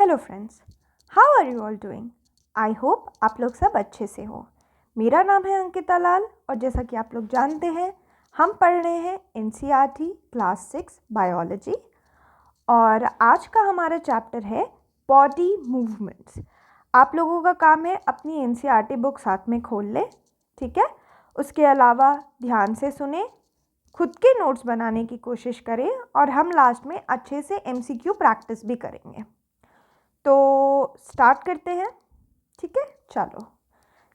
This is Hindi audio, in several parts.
Hello friends, how are you all doing. I hope आप लोग सब अच्छे से हो। मेरा नाम है अंकिता लाल और जैसा कि आप लोग जानते हैं हम पढ़ रहे हैं एनसीईआरटी क्लास 6 बायोलॉजी और आज का हमारा चैप्टर है बॉडी मूवमेंट्स। आप लोगों का काम है अपनी एनसीईआरटी बुक साथ में खोल लें, ठीक है। उसके अलावा ध्यान से सुने, खुद के नोट्स बनाने की कोशिश करें और हम लास्ट में अच्छे से एमसीक्यू प्रैक्टिस भी करेंगे। तो स्टार्ट करते हैं, ठीक है। चलो,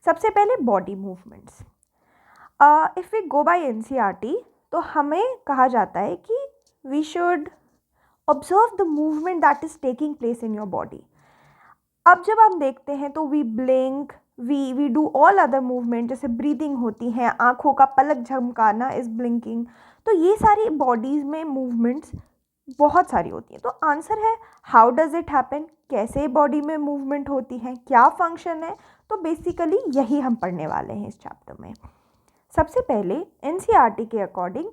सबसे पहले body movements. If we go by NCERT तो हमें कहा जाता है कि we should observe the movement that is taking place in your body. अब जब हम देखते हैं तो we blink, we do all other movement, जैसे ब्रीदिंग होती है, आँखों का पलक झमकाना इज़ ब्लिंकिंग। तो ये सारी बॉडीज़ में मूवमेंट्स बहुत सारी होती हैं। तो आंसर है हाउ डज़ इट हैपन, कैसे बॉडी में मूवमेंट होती है, क्या फंक्शन है। तो बेसिकली यही हम पढ़ने वाले हैं इस चैप्टर में। सबसे पहले एनसीईआरटी के अकॉर्डिंग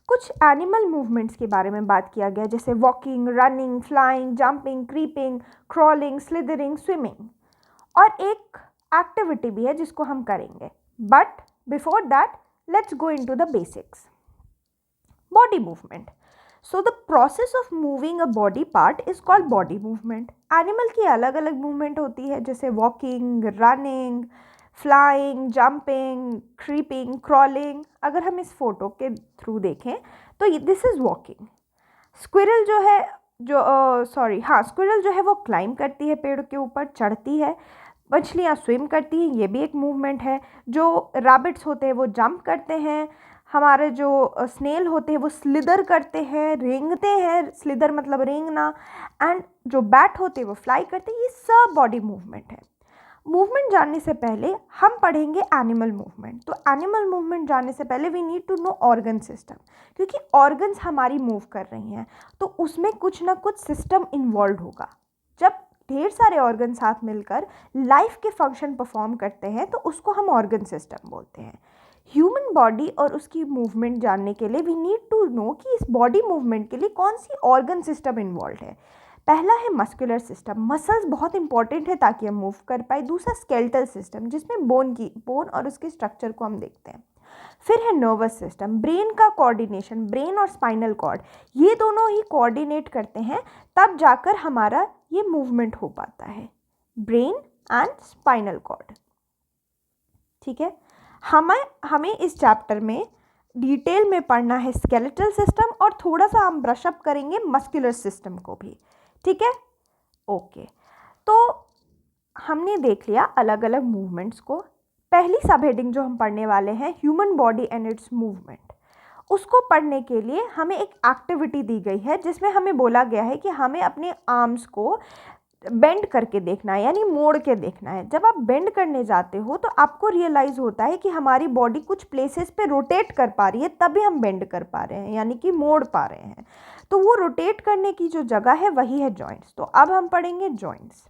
कुछ एनिमल मूवमेंट्स के बारे में बात किया गया, जैसे walking, running, flying, jumping, creeping, crawling, slithering, swimming. और एक एक्टिविटी भी है जिसको हम करेंगे, but before that let's go into the basics. Body movement. So the process of moving a body part is called body movement. Animal की अलग अलग मूवमेंट होती है, जैसे walking, running, flying, jumping, creeping, crawling. अगर हम इस फोटो के थ्रू देखें तो दिस इज़ वॉकिंग। स्क्विरल जो है स्क्विरल जो है वो क्लाइंब करती है, पेड़ के ऊपर चढ़ती है। मछलियाँ स्विम करती हैं, ये भी एक मूवमेंट है। जो रैबिट्स होते हैं वो जंप करते हैं। हमारे जो स्नेल होते हैं वो स्लिदर करते हैं, रेंगते हैं, स्लिदर मतलब रेंगना। एंड जो बैट होते हैं वो फ्लाई करते हैं। ये सब बॉडी मूवमेंट है। मूवमेंट जानने से पहले हम पढ़ेंगे एनिमल मूवमेंट। तो एनिमल मूवमेंट जानने से पहले we need to know organ system, क्योंकि ऑर्गन्स हमारी मूव कर रही हैं तो उसमें कुछ ना कुछ सिस्टम इन्वॉल्व होगा। जब ढेर सारे ऑर्गन साथ मिलकर लाइफ के फंक्शन परफॉर्म करते हैं तो उसको हम ऑर्गन सिस्टम बोलते हैं। ह्यूमन बॉडी और उसकी मूवमेंट जानने के लिए वी नीड टू नो कि इस बॉडी मूवमेंट के लिए कौन सी ऑर्गन सिस्टम इन्वॉल्व है। पहला है मस्कुलर सिस्टम, मसल्स बहुत इंपॉर्टेंट है ताकि हम मूव कर पाए। दूसरा स्केलेटल सिस्टम, जिसमें बोन और उसके स्ट्रक्चर को हम देखते हैं। फिर है नर्वस सिस्टम, ब्रेन का कोऑर्डिनेशन, ब्रेन और स्पाइनल कॉर्ड, ये दोनों ही कोऑर्डिनेट करते हैं, तब जाकर हमारा ये मूवमेंट हो पाता है, ब्रेन एंड स्पाइनल कॉर्ड, ठीक है। हमें इस चैप्टर में डिटेल में पढ़ना है स्केलेटल सिस्टम और थोड़ा सा हम ब्रशअप करेंगे मस्कुलर सिस्टम को भी, ठीक है। ओके, तो हमने देख लिया अलग अलग मूवमेंट्स को। पहली सब हेडिंग जो हम पढ़ने वाले हैं, human body and it's movement, उसको पढ़ने के लिए हमें एक एक्टिविटी दी गई है जिसमें हमें बोला गया है कि हमें अपने आर्म्स को बेंड करके देखना है, यानी मोड़ के देखना है। जब आप बेंड करने जाते हो तो आपको रियलाइज़ होता है कि हमारी बॉडी कुछ प्लेसेस पे रोटेट कर पा रही है, तभी हम बेंड कर पा रहे हैं, यानी कि मोड़ पा रहे हैं। तो वो रोटेट करने की जो जगह है वही है जॉइंट्स। तो अब हम पढ़ेंगे joints.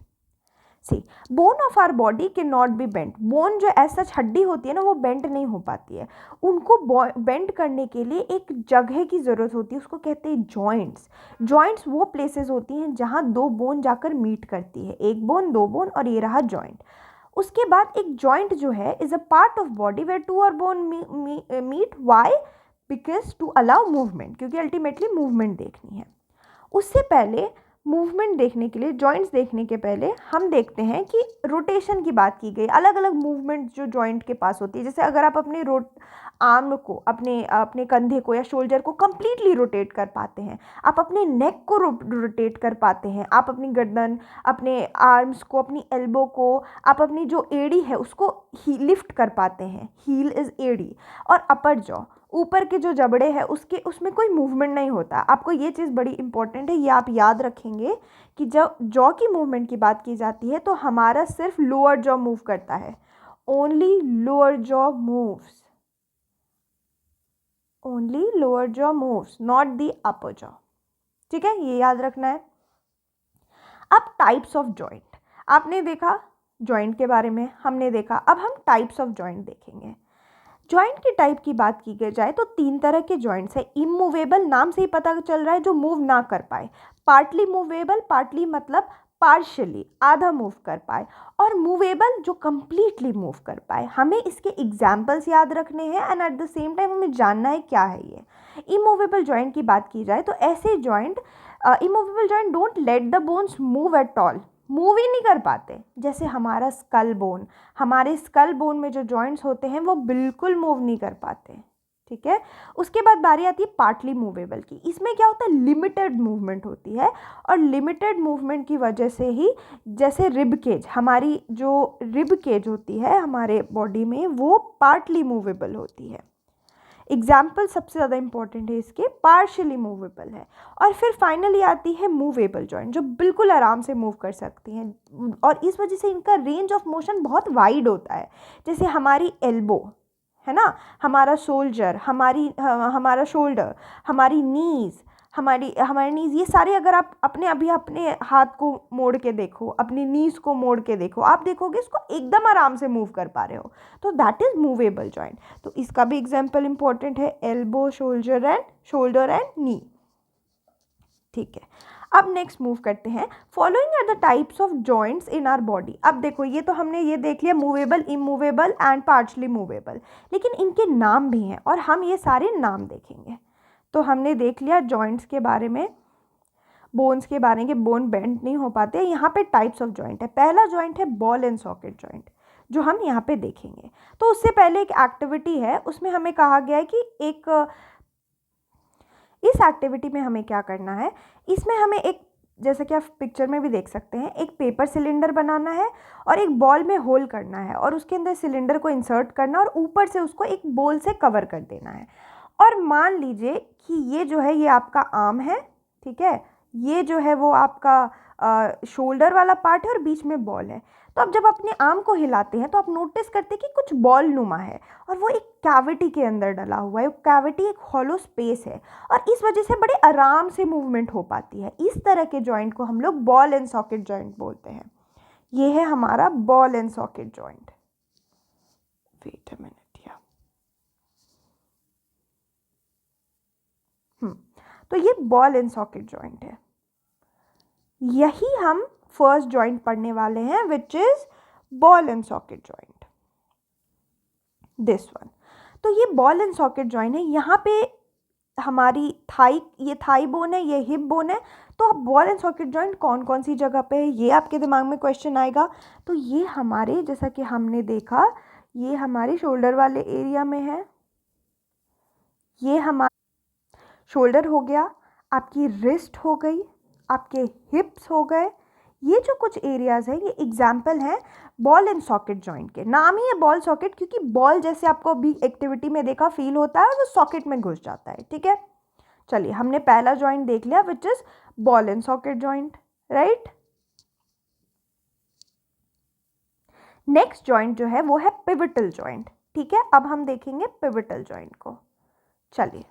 See, bone of our body can not be bend. Bone जो ऐसा हड्डी होती है ना, वो बेंड नहीं हो पाती है। उनको बेंड करने के लिए एक जगह की ज़रूरत होती है, उसको कहते हैं जॉइंट्स। जॉइंट्स वो प्लेसेस होती हैं जहाँ दो बोन जाकर मीट करती है, एक बोन, दो बोन, और ये रहा जॉइंट। उसके बाद एक जॉइंट जो है is a part of body where two और bone meet. Why? Because to allow movement, क्योंकि अल्टीमेटली मूवमेंट देखनी है। उससे पहले मूवमेंट देखने के लिए, जॉइंट्स देखने के पहले हम देखते हैं कि रोटेशन की बात की गई। अलग अलग मूवमेंट जो जॉइंट के पास होती है, जैसे अगर आप अपने आर्म को, अपने कंधे को या शोल्डर को कंप्लीटली रोटेट कर पाते हैं, आप अपने नेक को रोटेट कर पाते हैं, आप अपनी गर्दन, अपने आर्म्स को, अपनी एल्बो को, आप अपनी जो एड़ी है उसको लिफ्ट कर पाते हैं, हील इज़ एड़ी। और अपर जॉ, ऊपर के जो जबड़े हैं उसमें कोई मूवमेंट नहीं होता। आपको ये चीज़ बड़ी इंपॉर्टेंट है, ये आप याद रखेंगे कि जब जॉ की मूवमेंट की बात की जाती है तो हमारा सिर्फ लोअर जॉ मूव करता है। Only lower jaw moves, only lower jaw moves, not the upper jaw, ठीक है, ये याद रखना है। अब टाइप्स ऑफ जॉइंट, आपने देखा जॉइंट के बारे में, हमने देखा, अब हम टाइप्स ऑफ जॉइंट देखेंगे। जॉइंट की टाइप की बात की जाए तो तीन तरह के जॉइंट्स है। इमूवेबल, नाम से ही पता चल रहा है, जो मूव ना कर पाए। पार्टली मूवेबल, पार्टली मतलब पार्शली आधा मूव कर पाए, और मूवेबल जो कंप्लीटली मूव कर पाए। हमें इसके एग्जाम्पल्स याद रखने हैं and at the same time हमें जानना है क्या है ये। इमूवेबल जॉइंट की बात की जाए तो ऐसे joint, immovable joint don't let the bones move at all, move ही नहीं कर पाते। जैसे हमारा स्कल बोन, हमारे स्कल बोन में जो जॉइंट्स होते हैं वो बिल्कुल मूव नहीं कर पाते, ठीक है। उसके बाद बारी आती है पार्टली मूवेबल की। इसमें क्या होता है, लिमिटेड मूवमेंट होती है, और लिमिटेड मूवमेंट की वजह से ही, जैसे रिब केज, हमारी जो रिब केज होती है हमारे बॉडी में वो पार्टली मूवेबल होती है। एग्जाम्पल सबसे ज़्यादा इंपॉर्टेंट है इसके, पार्शियली मूवेबल है। और फिर फाइनली आती है मूवेबल जॉइंट, जो बिल्कुल आराम से मूव कर सकती हैं, और इस वजह से इनका रेंज ऑफ मोशन बहुत वाइड होता है। जैसे हमारी एल्बो है ना, हमारा शोल्डर, हमारा शोल्डर, हमारी नीज़, हमारी नीज़, ये सारे अगर आप अपने हाथ को मोड़ के देखो, अपनी नीज़ को मोड़ के देखो, आप देखोगे इसको एकदम आराम से मूव कर पा रहे हो, तो दैट इज़ मूवेबल जॉइंट। तो इसका भी एग्जाम्पल इंपॉर्टेंट है, एल्बो, शोल्डर एंड नी, ठीक है। अब नेक्स्ट मूव करते हैं, following are the types of joints in our body. अब देखो ये तो हमने ये देख लिया movable, immovable and partially movable, लेकिन इनके नाम भी हैं और हम ये सारे नाम देखेंगे। तो हमने देख लिया जॉइंट्स के बारे में, बोन्स के बारे में, बोन बेंड नहीं हो पाते। यहाँ पे टाइप्स ऑफ जॉइंट है। पहला जॉइंट है बॉल एंड सॉकेट जॉइंट, जो हम यहाँ पे देखेंगे। तो उससे पहले एक एक्टिविटी है, उसमें हमें कहा गया है कि इस एक्टिविटी में हमें क्या करना है, इसमें हमें एक, जैसे कि आप पिक्चर में भी देख सकते हैं, एक पेपर सिलेंडर बनाना है और एक बॉल में होल करना है और उसके अंदर सिलेंडर को इंसर्ट करना और ऊपर से उसको एक बॉल से कवर कर देना है। और मान लीजिए कि ये जो है ये आपका आर्म है, ठीक है, ये जो है वो आपका शोल्डर वाला पार्ट है और बीच में बॉल है। तो अब जब अपने आर्म को हिलाते हैं तो आप नोटिस करते हैं कि कुछ बॉल नुमा है और वो एक कैविटी के अंदर डला हुआ है। वो कैविटी एक हॉलो स्पेस है और इस वजह से बड़े आराम से मूवमेंट हो पाती है। इस तरह के जॉइंट को हम लोग बॉल एंड सॉकेट जॉइंट बोलते हैं। ये है हमारा ball and socket joint. Wait a minute, तो ये बॉल एंड सॉकेट जॉइंट है। यही हम फर्स्ट जॉइंट पढ़ने वाले हैं, which is ball and socket joint, this one. तो ये बॉल एंड सॉकेट जॉइंट है। यहाँ पे हमारी ये थाई बोन है, ये हिप बोन है। तो अब बॉल एंड सॉकेट जॉइंट कौन कौन सी जगह पे है, ये आपके दिमाग में क्वेश्चन आएगा। तो ये हमारे, जैसा कि हमने देखा, ये हमारे शोल्डर वाले एरिया में है। ये हमारा शोल्डर हो गया, आपकी रिस्ट हो गई, आपके हिप्स हो गए। ये जो कुछ एरियाज है ये एग्जाम्पल हैं बॉल एंड सॉकेट जॉइंट के। नाम ही है बॉल सॉकेट, क्योंकि बॉल जैसे आपको अभी एक्टिविटी में देखा फील होता है और वो सॉकेट में घुस जाता है, ठीक है। चलिए, हमने पहला जॉइंट देख लिया, which is ball and socket joint, right. Next joint जो है वो है पिवटल जॉइंट, ठीक है। अब हम देखेंगे पिवटल जॉइंट को। चलिए,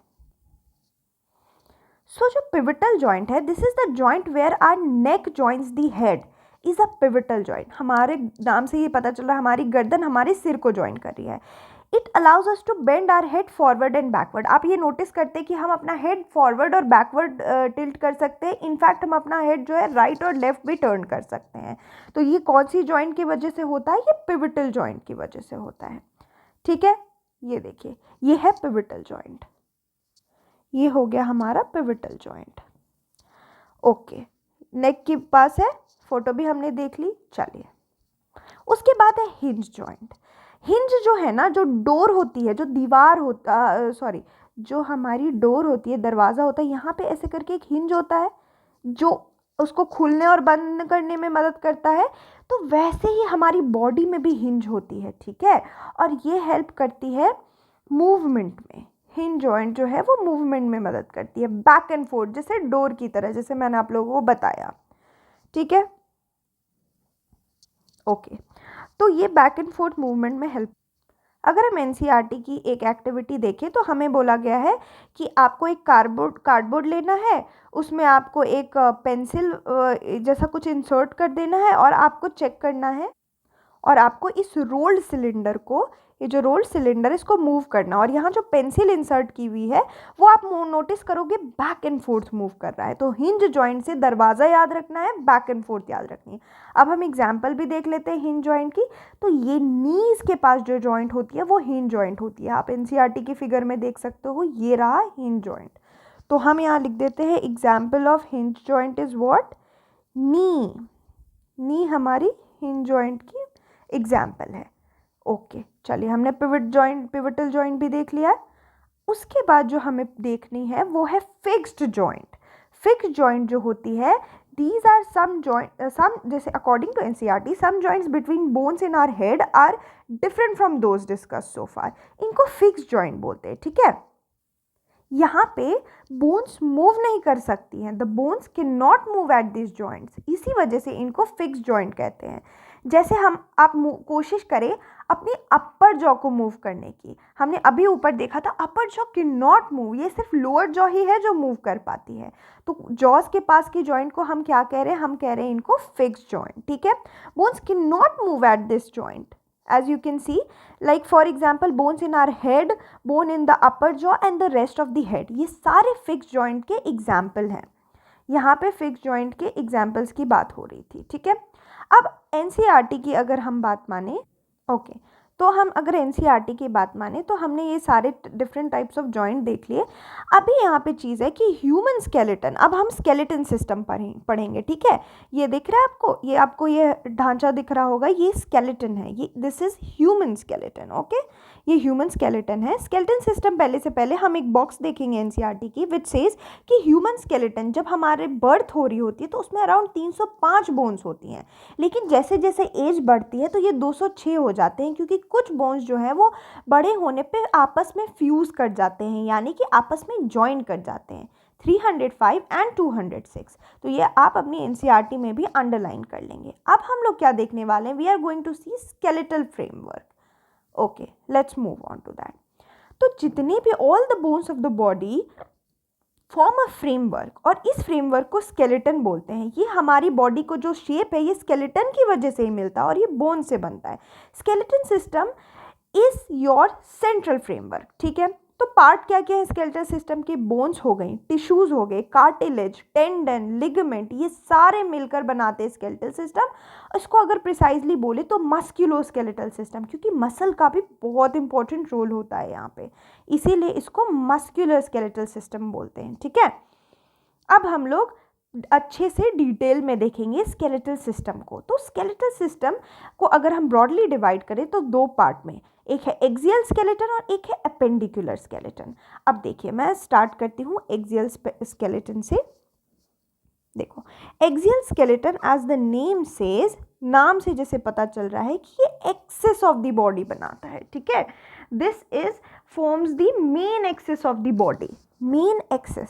सो जो पिवटल जॉइंट है, this is the joint where our neck joints the head is a pivotal joint. हमारे नाम से ये पता चल रहा है हमारी गर्दन हमारे सिर को जॉइन कर रही है। It allows us to bend our head forward and backward. आप ये नोटिस करते हैं कि हम अपना हेड फॉरवर्ड और बैकवर्ड टिल्ट कर सकते हैं। इनफैक्ट हम अपना हेड जो है राइट और लेफ्ट भी टर्न कर सकते हैं। तो ये कौन सी जॉइंट की वजह से होता है, ये पिवटल जॉइंट की वजह से होता है, ठीक है। ये देखिए, ये है पिवटल जॉइंट। ये हो गया हमारा पिवटल जॉइंट, ओके। नेक के पास है, फोटो भी हमने देख ली। चलिए, उसके बाद है हिंज जॉइंट। हिंज जो है ना, जो डोर होती है, जो दीवार होता, सॉरी, जो हमारी डोर होती है, दरवाज़ा होता है, यहाँ पे ऐसे करके एक हिंज होता है जो उसको खुलने और बंद करने में मदद करता है। तो वैसे ही हमारी बॉडी में भी हिंज होती है, ठीक है, और ये हेल्प करती है मूवमेंट में। हिंज जॉइंट जो है वो मूवमेंट में मदद करती है, बैक एंड फोर्थ, जैसे डोर की तरह, जैसे मैंने आप लोगों को बताया, ठीक है, ओके। तो ये बैक एंड फोर्थ मूवमेंट में हेल्प। अगर हम एनसीईआरटी की एक एक्टिविटी देखें तो हमें बोला गया है कि आपको एक कार्डबोर्ड लेना है, उसमें आपको एक पेंसिल जैसा कुछ इंसर्ट कर देना है और आपको चेक करना है, और आपको इस रोल्ड सिलेंडर को, ये जो रोल्ड सिलेंडर इसको मूव करना, और यहाँ जो पेंसिल इंसर्ट की हुई है वो आप नोटिस करोगे बैक एंड फोर्थ मूव कर रहा है। तो हिंज जॉइंट से दरवाज़ा याद रखना है, बैक एंड फोर्थ याद रखनी है। अब हम एग्जाम्पल भी देख लेते हैं हिंज जॉइंट की। तो ये नीज के पास जो जॉइंट होती है वो हिंज जॉइंट होती है। आप एनसीईआरटी की फिगर में देख सकते हो, ये रहा हिंज जॉइंट। तो हम यहाँ लिख देते हैं example of hinge joint is what, knee. Knee हमारी हिंज जॉइंट की एग्जाम्पल है। ओके, चलिए हमने पिवटल जॉइंट भी देख लिया है। उसके बाद जो हमें देखनी है वो है फिक्स्ड जॉइंट। फिक्स्ड जॉइंट जो होती है, दीज आर सम जैसे according to NCERT some joints between bones in our head are different from those discussed so far. इनको फिक्स्ड जॉइंट बोलते हैं, ठीक है। यहाँ पे बोन्स मूव नहीं कर सकती हैं, the bones can not move at this joints, इसी वजह से इनको फिक्स्ड जॉइंट कहते हैं। जैसे आप कोशिश करें अपनी अपर जॉ को मूव करने की, हमने अभी ऊपर देखा था अपर जॉ कैन नॉट मूव, ये सिर्फ लोअर जॉ ही है जो मूव कर पाती है। तो जॉज के पास की जॉइंट को हम क्या कह रहे हैं, हम कह रहे हैं इनको फिक्स्ड जॉइंट, ठीक है। Bones can not move at this joint, as you can see, like for example bones in our head, bone in the upper jaw and the rest of the head, ये सारे fixed joint के example हैं। यहाँ पे fixed joint के examples की बात हो रही थी, ठीक है। अब एनसीईआरटी की अगर हम बात माने, ओके, तो हम अगर एनसीईआरटी की बात माने तो हमने ये सारे डिफरेंट टाइप्स ऑफ जॉइंट देख लिए। अभी यहाँ पे चीज़ है कि ह्यूमन स्केलेटन, अब हम स्केलेटन सिस्टम पढ़ेंगे, ठीक है। ये दिख रहा है आपको ये ढांचा दिख रहा होगा, ये स्केलेटन है, ये this is human skeleton, okay. ये ह्यूमन स्केलेटन है। स्केलेटन सिस्टम पहले हम एक बॉक्स देखेंगे एनसीईआरटी की विच सेज कि ह्यूमन स्केलेटन जब हमारे बर्थ हो रही होती है तो उसमें अराउंड 305 बोन्स होती हैं, लेकिन जैसे जैसे एज बढ़ती है तो ये 206 हो जाते हैं, क्योंकि कुछ बोन्स जो हैं वो बड़े होने पे आपस में फ्यूज़ कर जाते हैं, यानी कि आपस में जॉइन कर जाते हैं, 305 एंड 206। तो ये आप अपनी एनसीईआरटी में भी अंडरलाइन कर लेंगे। अब हम लोग क्या देखने वाले हैं, we are going to see skeletal framework. Okay, let's move on to that. तो जितने भी all the bones of the body form a framework, और इस फ्रेमवर्क को स्केलेटन बोलते हैं। ये हमारी बॉडी को जो शेप है ये स्केलेटन की वजह से ही मिलता है और ये बोन से बनता है। Skeleton system is your central framework, ठीक है। तो पार्ट क्या क्या है स्केलेटल सिस्टम के, बोन्स हो गई, टिश्यूज हो गए, कार्टिलेज, टेंडन, लिगामेंट, ये सारे मिलकर बनाते हैं स्केलेटल सिस्टम। इसको अगर प्रिसाइजली बोले तो मस्क्यूलोस्केलेटल सिस्टम, क्योंकि मसल का भी बहुत इंपॉर्टेंट रोल होता है यहाँ पे, इसीलिए इसको मस्क्यूलर स्केलेटल सिस्टम बोलते हैं, ठीक है। अब हम लोग अच्छे से डिटेल में देखेंगे स्केलेटल सिस्टम को। तो स्केलेटल सिस्टम को अगर हम ब्रॉडली डिवाइड करें तो दो पार्ट में, एक है एक्सियल स्केलेटन और एक है एपेंडिकुलर स्केलेटन। अब देखिए मैं स्टार्ट करती हूँ एक्सियल स्केलेटन से। देखो, axial skeleton as the name says, नाम से जैसे पता चल रहा है कि ये एक्सिस ऑफ द बॉडी बनाता है, ठीक है। This is forms the main axis of the body, main axis,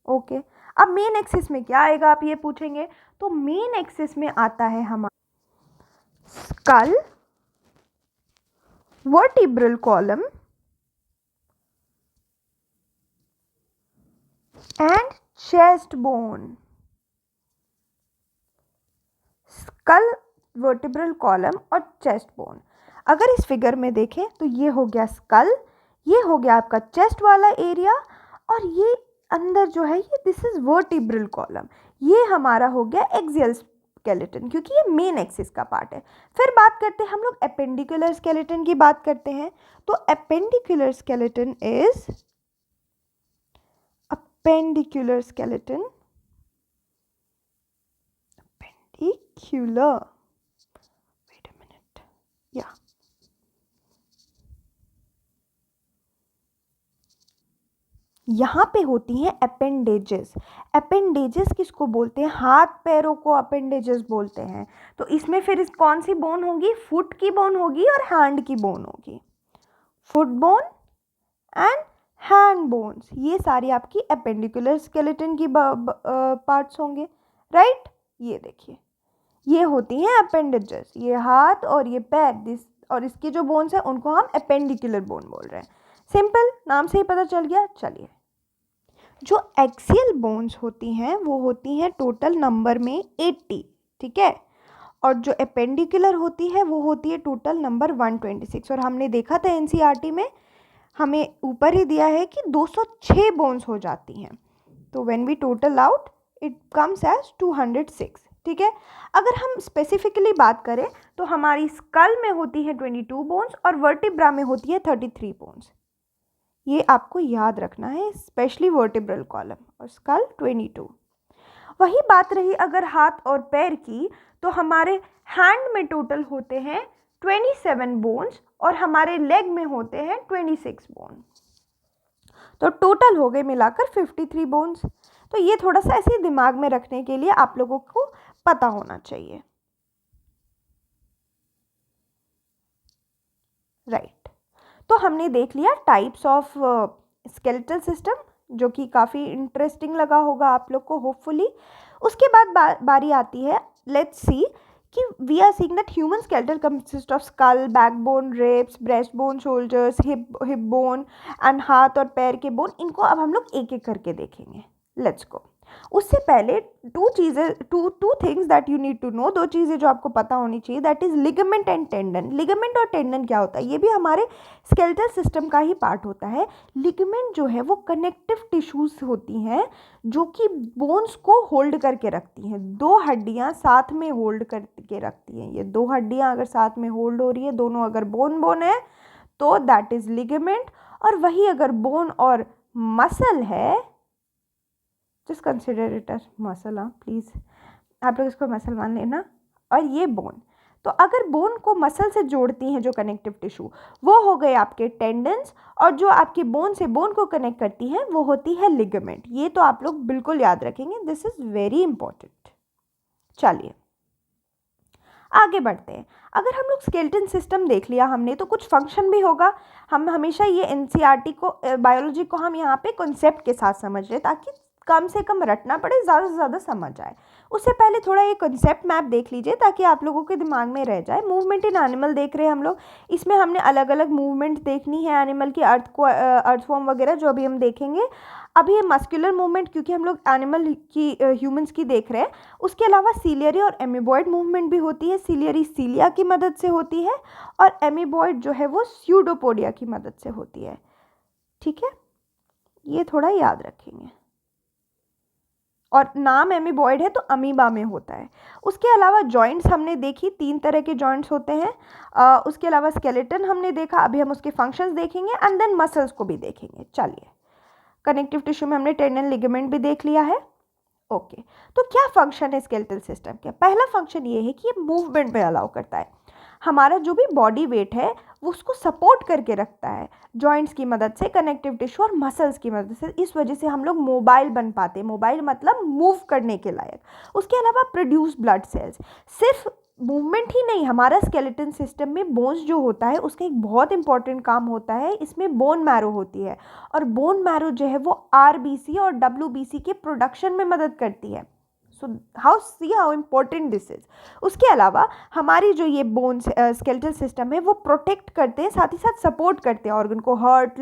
okay. अब मेन एक्सिस में क्या आएगा आप ये पूछेंगे, तो मेन एक्सिस में आता है हमारा skull, vertebral column and chest bone. Skull, vertebral column और चेस्ट बोन। अगर इस फिगर में देखें तो ये हो गया स्कल, ये हो गया आपका चेस्ट वाला एरिया, और ये अंदर जो है ये दिस इज वर्टिब्रल कॉलम, ये हमारा हो गया एक्सियल स्केलेटन, क्योंकि ये मेन एक्सिस का पार्ट है। फिर बात करते हैं हम लोग एपेंडिकुलर स्केलेटन की बात करते हैं। तो appendicular skeleton is appendicular skeleton, appendicular, wait a minute, yeah, यहाँ पे होती हैं अपेंडेजेस। अपेंडेजेस किसको बोलते हैं, हाथ पैरों को अपेंडेजेस बोलते हैं। तो इसमें फिर कौन सी बोन होगी, फुट की बोन होगी और हैंड की बोन होगी, foot bone and hand bones, ये सारी आपकी एपेंडिकुलर स्केलेटन की पार्ट्स होंगे, राइट। ये देखिए ये होती हैं अपेंडेजेस, ये हाथ और ये पैर, दिस और इसके जो बोन्स हैं उनको हम एपेंडिकुलर बोन बोल रहे हैं। सिंपल, नाम से ही पता चल गया। चलिए, जो एक्सियल बोन्स होती हैं वो होती हैं टोटल नंबर में 80, ठीक है। और जो एपेंडिकुलर होती है वो होती है टोटल नंबर 126। और हमने देखा था एनसीईआरटी में हमें ऊपर ही दिया है कि 206 बोन्स हो जाती हैं, तो when we total out it comes as 206। ठीक है, अगर हम स्पेसिफिकली बात करें तो हमारी स्कल में होती है 22 बोन्स और वर्टिब्रा में होती है 33 बोन्स। ये आपको याद रखना है, स्पेशली वर्टिब्रल कॉलम और स्कल 22। वही बात रही अगर हाथ और पैर की, तो हमारे हैंड में टोटल होते हैं 27 बोन्स और हमारे लेग में होते हैं 26 बोन, तो टोटल हो गए मिलाकर 53 बोन्स। तो ये थोड़ा सा ऐसे दिमाग में रखने के लिए आप लोगों को पता होना चाहिए। राइट, तो हमने देख लिया टाइप्स ऑफ स्केलेटल सिस्टम, जो कि काफ़ी इंटरेस्टिंग लगा होगा आप लोग को होपफुली। उसके बाद बारी आती है, लेट्स सी कि we are seeing that human skeletal consist of skull, backbone, ribs, breast bone, shoulders, hip bone and हाथ और पैर के बोन। इनको अब हम लोग एक एक करके देखेंगे। Let's go. उससे पहले two things that you need to know, दो चीज़ें जो आपको पता होनी चाहिए, that is ligament and tendon. Ligament और टेंडन क्या होता है, ये भी हमारे स्केलेटल सिस्टम का ही पार्ट होता है। लिगामेंट जो है वो कनेक्टिव टिश्यूज होती हैं जो कि बोन्स को होल्ड करके रखती हैं। दो हड्डियां साथ में होल्ड करके रखती हैं। ये दो हड्डियां अगर साथ में होल्ड हो रही है, दोनों अगर बोन है, तो दैट इज लिगामेंट। और वही अगर बोन और मसल है, just consider it as muscle, please आप लोग इसको मसल मान लेना, और ये बोन। तो अगर बोन को मसल से जोड़ती हैं जो कनेक्टिव टिश्यू, वो हो गए आपके टेंडन्स, और जो आपके बोन से बोन को कनेक्ट करती हैं वो होती है लिगामेंट। ये तो आप लोग बिल्कुल याद रखेंगे, दिस इज़ वेरी इंपॉर्टेंट। चलिए आगे बढ़ते हैं। अगर हम लोग स्केलेटन सिस्टम देख लिया हमने, तो कुछ फंक्शन भी होगा। हम हमेशा ये एनसीईआरटी को, बायोलॉजी को हम यहाँ पे कॉन्सेप्ट के साथ समझ रहे, ताकि कम से कम रटना पड़े, ज़्यादा से ज़्यादा समझ आए। उससे पहले थोड़ा ये कॉन्सेप्ट मैप देख लीजिए ताकि आप लोगों के दिमाग में रह जाए। मूवमेंट इन एनिमल देख रहे हैं हम लोग, इसमें हमने अलग अलग मूवमेंट देखनी है एनिमल की, अर्थवॉर्म वगैरह जो अभी हम देखेंगे। अभी ये मस्कुलर मूवमेंट क्योंकि हम लोग एनिमल की, ह्यूमंस की देख रहे हैं। उसके अलावा सीलियरी और एमीबॉयड मूवमेंट भी होती है। सीलियरी सीलिया की मदद से होती है और एमीबॉयड जो है वो स्यूडोपोडिया की मदद से होती है। ठीक है, ये थोड़ा याद रखेंगे। और नाम एमीबॉयड है तो अमीबा में होता है। उसके अलावा जॉइंट्स हमने देखी, 3 तरह के जॉइंट्स होते हैं। उसके अलावा स्केलेटन हमने देखा, अभी हम उसके फंक्शंस देखेंगे एंड देन मसल्स को भी देखेंगे। चलिए, कनेक्टिव टिश्यू में हमने टेंडन, लिगामेंट भी देख लिया है। ओके, तो क्या फंक्शन है स्केलेटल सिस्टम का? पहला फंक्शन ये है कि ये मूवमेंट में अलाउ करता है। हमारा जो भी बॉडी वेट है वो उसको सपोर्ट करके रखता है जॉइंट्स की मदद से, कनेक्टिव टिश्यू और मसल्स की मदद से। इस वजह से हम लोग मोबाइल बन पाते हैं। मोबाइल मतलब मूव करने के लायक। उसके अलावा प्रोड्यूस ब्लड सेल्स। सिर्फ मूवमेंट ही नहीं, हमारा स्केलेटन सिस्टम में बोन्स जो होता है उसका एक बहुत इंपॉर्टेंट काम होता है। इसमें बोन मैरो होती है और बोन मैरो जो है वो आरबीसी और डब्ल्यूबीसी के प्रोडक्शन में मदद करती है। So how important this is. उसके अलावा हमारी जो ये बोन स्केलेटल सिस्टम है वो प्रोटेक्ट करते हैं, साथ ही साथ सपोर्ट करते हैं ऑर्गन को। हार्ट,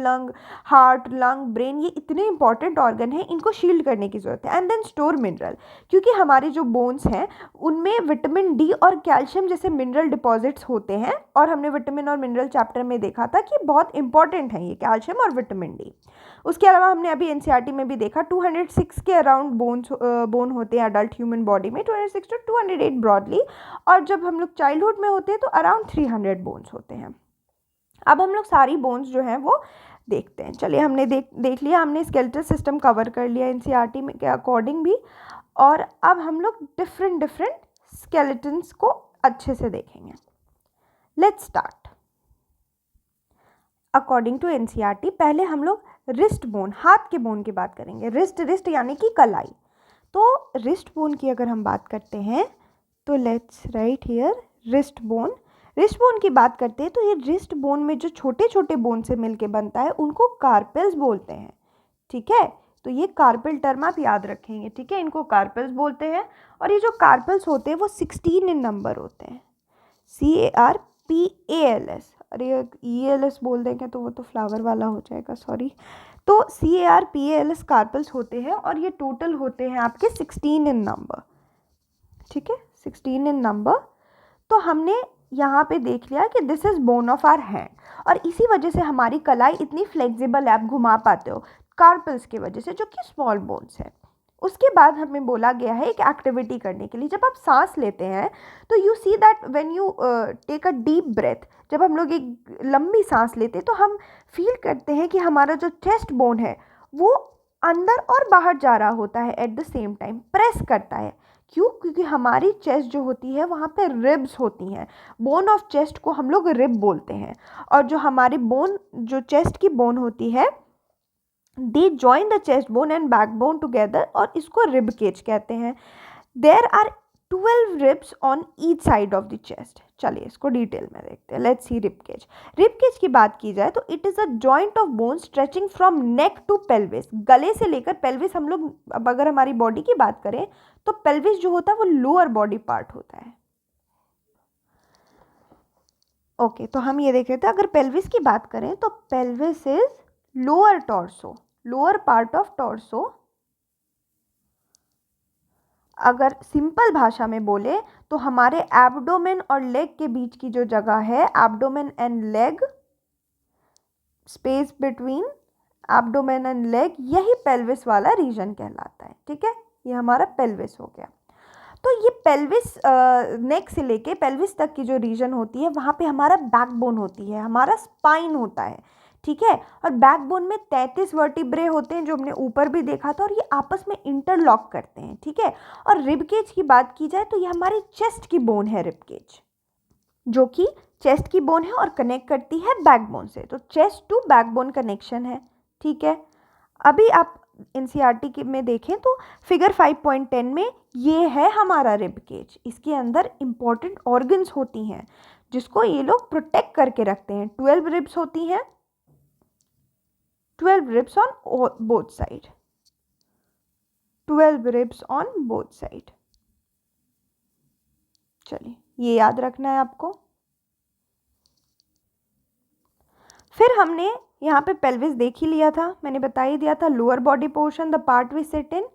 लंग, ब्रेन, ये इतने इंपॉर्टेंट ऑर्गन हैं, इनको शील्ड करने की जरूरत है। एंड देन स्टोर मिनरल, क्योंकि हमारे जो बोन्स हैं उनमें विटामिन डी और कैल्शियम जैसे मिनरल डिपॉजिट्स होते हैं। और हमने विटामिन और मिनरल चैप्टर में देखा था कि बहुत इंपॉर्टेंट है ये कैल्शियम और विटामिन डी। उसके अलावा हमने अभी एनसीईआरटी में भी देखा 206 के अराउंड बोन होते हैं अडल्ट ह्यूमन बॉडी में, 206 टू 208 ब्रॉडली। और जब हम लोग चाइल्डहुड में होते हैं तो अराउंड 300 बोन्स होते हैं। अब हम लोग सारी बोन्स जो हैं वो देखते हैं। चलिए, हमने देख लिया, हमने स्केलेटल सिस्टम कवर कर लिया एनसीईआरटी में के अकॉर्डिंग भी। और अब हम लोग डिफरेंट स्केलेटन्स को अच्छे से देखेंगे। Let's start. According to NCERT पहले हम लोग रिस्ट बोन, हाथ के बोन की बात करेंगे। रिस्ट यानी कि कलाई। तो रिस्ट बोन की अगर हम बात करते हैं तो let's write here wrist bone. Wrist bone की बात करते हैं तो ये रिस्ट बोन में जो छोटे छोटे बोन से मिलके बनता है उनको कार्पेल्स बोलते हैं। ठीक है, तो ये कार्पेल टर्म आप याद रखेंगे। ठीक है, इनको कार्पेल्स बोलते हैं। और ये जो कार्पेल्स होते हैं वो 16 इन नंबर होते हैं। CARPALS, अरे ELS बोल देंगे तो वो तो फ्लावर वाला हो जाएगा, सॉरी। तो CARPALS कार्पेल्स होते हैं और ये टोटल होते हैं आपके 16 इन नंबर। ठीक है, 16 इन नंबर। तो हमने यहाँ पे देख लिया कि this is bone of our hand, और इसी वजह से हमारी कलाई इतनी फ्लेक्सिबल है, आप घुमा पाते हो कार्पल्स की वजह से, जो कि स्मॉल बोन्स है। उसके बाद हमें बोला गया है एक एक्टिविटी करने के लिए। जब आप सांस लेते हैं तो you see that when you take a deep breath, जब हम लोग एक लंबी सांस लेते हैं तो हम फील करते हैं कि हमारा जो चेस्ट बोन है वो अंदर और बाहर जा रहा होता है, at the same time press करता है। क्यों? क्योंकि हमारी चेस्ट जो होती है वहाँ पे रिब्स होती हैं, बोन ऑफ चेस्ट को हम लोग रिब बोलते हैं, और जो हमारी बोन, जो चेस्ट की बोन होती है, they join the chest bone and back bone together, और इसको रिब केज कहते हैं। There are 12 ribs on each side of the chest. चलिए इसको डिटेल में देखते हैं। Let's see rib cage. Rib cage की बात की जाए तो it is a joint of bone stretching from neck to pelvis. गले से लेकर पेल्विस, हम लोग अब अगर हमारी बॉडी की बात करें तो पेल्विस जो होता है वो लोअर बॉडी पार्ट होता है। ओके, तो हम ये देख रहे थे, अगर पेल्विस की बात करें तो pelvis is lower torso, lower part of torso. अगर सिंपल भाषा में बोले तो हमारे एब्डोमेन और लेग के बीच की जो जगह है, abdomen and leg, space between abdomen and leg, यही पेल्विस वाला रीजन कहलाता है। ठीक है, ये हमारा पेल्विस हो गया। तो ये पेल्विस, नेक से लेके पेल्विस तक की जो रीजन होती है वहाँ पे हमारा बैकबोन होती है, हमारा स्पाइन होता है। ठीक है, और बैकबोन में 33 वर्टिब्रे होते हैं, जो हमने ऊपर भी देखा था, और ये आपस में इंटरलॉक करते हैं। ठीक है, और रिब केज की बात की जाए तो ये हमारी चेस्ट की बोन है, रिब केज, जो कि चेस्ट की बोन है और कनेक्ट करती है बैकबोन से। तो चेस्ट टू बैकबोन कनेक्शन है। ठीक है, अभी आप एनसीईआरटी की में देखें तो फिगर 5.10 में ये है हमारा रिब केज। इसके अंदर इंपॉर्टेंट ऑर्गन्स होती हैं जिसको ये लोग प्रोटेक्ट करके रखते हैं। 12 रिब्स होती हैं, 12 ribs on both side, 12 ribs on both side। चलिए ये याद रखना है आपको। फिर हमने यहाँ पे पेल्विस देख ही लिया था, मैंने बता ही दिया था, lower body portion, the part we sit in.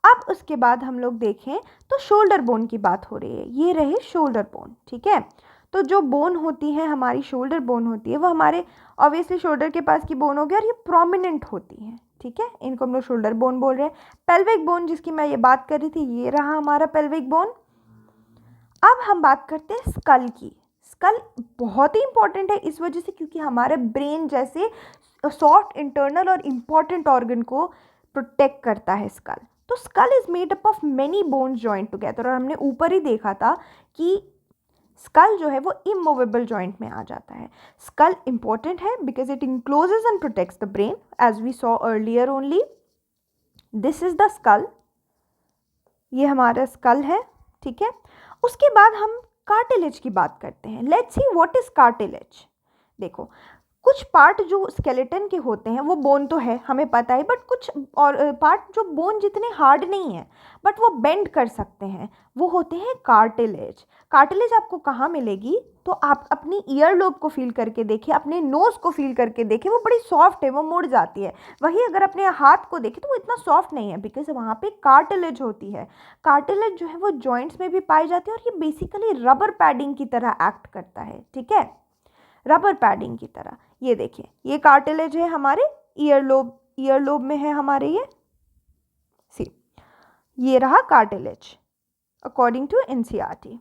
अब उसके बाद हम लोग देखें तो शोल्डर बोन की बात हो रही है, ये रहे शोल्डर बोन। ठीक है, तो जो बोन होती है हमारी, शोल्डर बोन होती है, वो हमारे ऑब्वियसली शोल्डर के पास की बोन हो गया, और ये प्रोमिनेंट होती है। ठीक है, इनको हम लोग शोल्डर बोन बोल रहे हैं। पेल्विक बोन जिसकी मैं ये बात कर रही थी, ये रहा हमारा पेल्विक बोन। अब हम बात करते हैं स्कल की। स्कल बहुत ही इंपॉर्टेंट है इस वजह से क्योंकि हमारे ब्रेन जैसे सॉफ्ट इंटरनल और इम्पॉर्टेंट ऑर्गन को प्रोटेक्ट करता है स्कल। तो skull is made up of many bones joint together, और हमने ऊपर ही देखा था कि स्कल जो है वो इमूवेबल जॉइंट में आ जाता है। स्कल इंपॉर्टेंट है because it encloses and protects the brain, as we saw earlier only. This is the skull, ये हमारा स्कल है। ठीक है, उसके बाद हम कार्टिलेज की बात करते हैं। Let's see what is cartilage. देखो, कुछ पार्ट जो स्केलेटन के होते हैं वो बोन तो है, हमें पता है, बट कुछ और पार्ट जो बोन जितने हार्ड नहीं है बट वो बेंड कर सकते हैं, वो होते हैं कार्टिलेज। कार्टिलेज आपको कहाँ मिलेगी? तो आप अपनी ईयर लोब को फील करके देखिए, अपने नोज़ को फील करके देखिए, वो बड़ी सॉफ्ट है, वो मुड़ जाती है। वहीं अगर अपने हाथ को देखें तो वो इतना सॉफ्ट नहीं है बिकॉज वहाँ पे कार्टिलेज होती है। कार्टिलेज जो है वो जॉइंट्स में भी पाई जाती है, और ये बेसिकली रबर पैडिंग की तरह एक्ट करता है। ठीक है, रबर पैडिंग की तरह। ये देखिए, ये कार्टिलेज है हमारे ईयर लोब में है हमारे, ये रहा cartilage according to NCERT.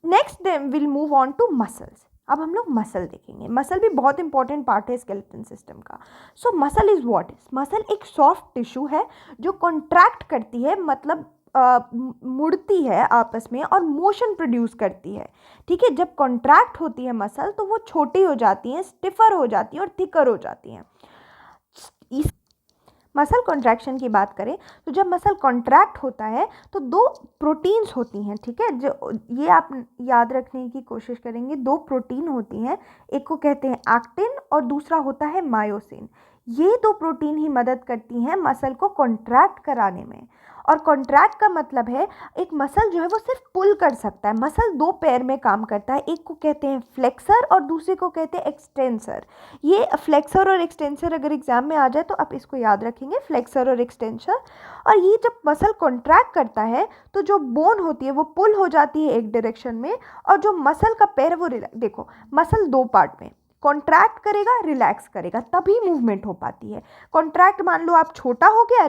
Next then will move on to muscles. अब हम लोग मसल देखेंगे। मसल भी बहुत इंपॉर्टेंट पार्ट है स्केलेटन सिस्टम का। So muscle is what is? Muscle एक सॉफ्ट टिश्यू है जो कॉन्ट्रैक्ट करती है, मतलब मुड़ती है आपस में और मोशन प्रोड्यूस करती है। ठीक है, जब कॉन्ट्रैक्ट होती है मसल तो वो छोटी हो जाती हैं, स्टिफर हो जाती हैं और थिकर हो जाती हैं। इस मसल कॉन्ट्रैक्शन की बात करें तो जब मसल कॉन्ट्रैक्ट होता है तो दो प्रोटीन्स होती हैं। ठीक है, जो ये आप याद रखने की कोशिश करेंगे, दो प्रोटीन होती हैं, एक को कहते हैं एक्टिन और दूसरा होता है मायोसिन। ये दो प्रोटीन ही मदद करती हैं मसल को कॉन्ट्रैक्ट कराने में। और कॉन्ट्रैक्ट का मतलब है एक मसल जो है वो सिर्फ पुल कर सकता है। मसल दो पैर में काम करता है, एक को कहते हैं फ्लेक्सर और दूसरे को कहते हैं एक्सटेंसर। ये फ्लेक्सर और एक्सटेंसर अगर एग्जाम में आ जाए तो आप इसको याद रखेंगे, फ्लेक्सर और एक्सटेंसर। और ये जब मसल कॉन्ट्रैक्ट करता है तो जो बोन होती है वो पुल हो जाती है एक डायरेक्शन में, और जो मसल का पैर वो देखो मसल दो पार्ट में, कॉन्ट्रैक्ट करेगा रिलैक्स करेगा तभी मूवमेंट हो पाती है। कॉन्ट्रैक्ट मान लो आप छोटा हो गया,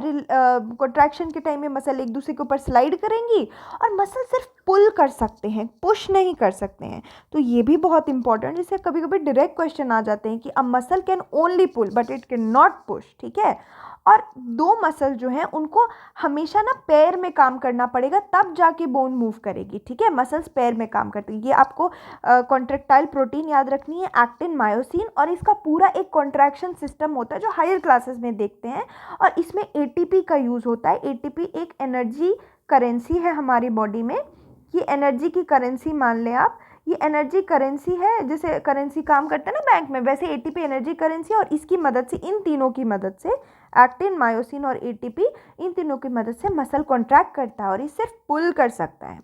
कॉन्ट्रैक्शन के टाइम में मसल एक दूसरे के ऊपर स्लाइड करेंगी, और मसल सिर्फ पुल कर सकते हैं, पुश नहीं कर सकते हैं। तो ये भी बहुत इंपॉर्टेंट, जिससे कभी कभी डायरेक्ट क्वेश्चन आ जाते हैं कि a muscle can only pull but it can not push, ठीक है। और दो मसल जो हैं उनको हमेशा ना पैर में काम करना पड़ेगा तब जाके बोन मूव करेगी, ठीक है। मसल्स पैर में काम करती है। ये आपको कॉन्ट्रेक्टाइल प्रोटीन याद रखनी है, एक्टिन, मायोसिन, और इसका पूरा एक कॉन्ट्रैक्शन सिस्टम होता है जो हायर क्लासेस में देखते हैं। और इसमें एटीपी का यूज़ होता है। एटीपी एक एनर्जी करेंसी है हमारी बॉडी में। ये एनर्जी की करेंसी मान लें आप, ये एनर्जी करेंसी है, जैसे करेंसी काम करते हैं ना बैंक में, वैसे एटीपी एनर्जी करेंसी। और इसकी मदद से, इन तीनों की मदद से, एक्टिन, मायोसिन और एटीपी, इन तीनों की मदद से मसल कॉन्ट्रैक्ट करता है और ये सिर्फ पुल कर सकता है।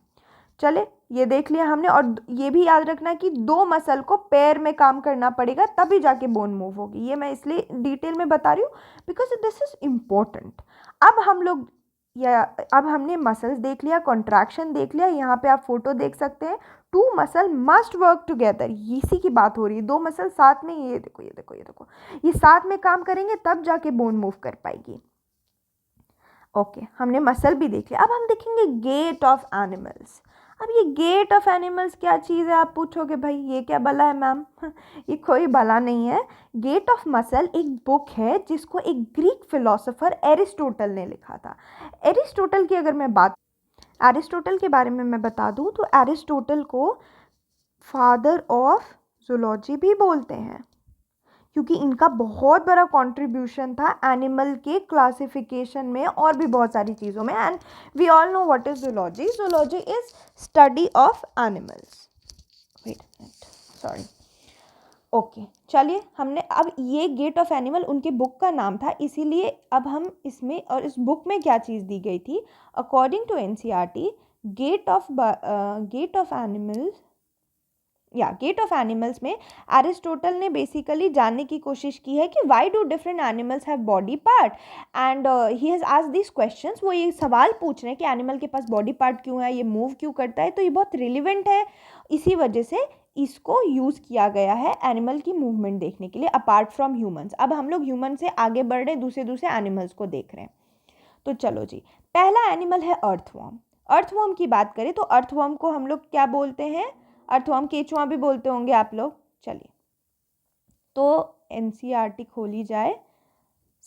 चले ये देख लिया हमने। और ये भी याद रखना कि दो मसल को पैर में काम करना पड़ेगा तभी जाके बोन मूव होगी। ये मैं इसलिए डिटेल में बता रही हूँ बिकॉज दिस इज इम्पोर्टेंट। अब हम लोग अब हमने मसल्स देख लिया, कॉन्ट्रैक्शन देख लिया। यहाँ पे आप फोटो देख सकते हैं, two muscle must work together, इसी की बात हो रही है। दो मसल साथ में, ये देखो ये देखो ये देखो, ये साथ में काम करेंगे तब जाके बोन मूव कर पाएगी। ओके, हमने मसल भी देख लिया। अब हम देखेंगे गेट ऑफ एनिमल्स। अब ये गेट ऑफ एनिमल्स क्या चीज़ है, आप पूछोगे भाई ये क्या भला है मैम। ये कोई भला नहीं है। गेट ऑफ मसल एक बुक है जिसको एक ग्रीक फिलोसोफर एरिस्टोटल ने लिखा था। एरिस्टोटल की अगर मैं बात, एरिस्टोटल के बारे में मैं बता दूं तो एरिस्टोटल को फादर ऑफ जूलॉजी भी बोलते हैं, क्योंकि इनका बहुत बड़ा कंट्रीब्यूशन था एनिमल के क्लासिफिकेशन में और भी बहुत सारी चीज़ों में। And we all know what is zoology. Zoology is study of animals. Wait minute, sorry. Okay, चलिए हमने अब ये गेट ऑफ एनिमल उनके बुक का नाम था, इसीलिए अब हम इसमें, और इस बुक में क्या चीज़ दी गई थी, according to NCERT, gait of animals, या गेट ऑफ एनिमल्स में एरिस्टोटल ने बेसिकली जानने की कोशिश की है कि why do different animals have body part, and he has asked this questions. वो ये सवाल पूछ रहे हैं कि एनिमल के पास बॉडी पार्ट क्यों है, ये मूव क्यों करता है। तो ये बहुत रिलेवेंट है, इसी वजह से इसको यूज़ किया गया है एनिमल की मूवमेंट देखने के लिए, अपार्ट फ्रॉम ह्यूमन्स। अब हम लोग ह्यूमन से आगे बढ़ रहे, दूसरे दूसरे एनिमल्स को देख रहे हैं। तो चलो जी, पहला एनिमल है अर्थवर्म। अर्थवर्म की बात करें तो अर्थवर्म को हम लोग क्या बोलते हैं, अर्थवर्म केचुआ भी बोलते होंगे आप लोग। चलिए, तो एनसीईआरटी खोली जाए,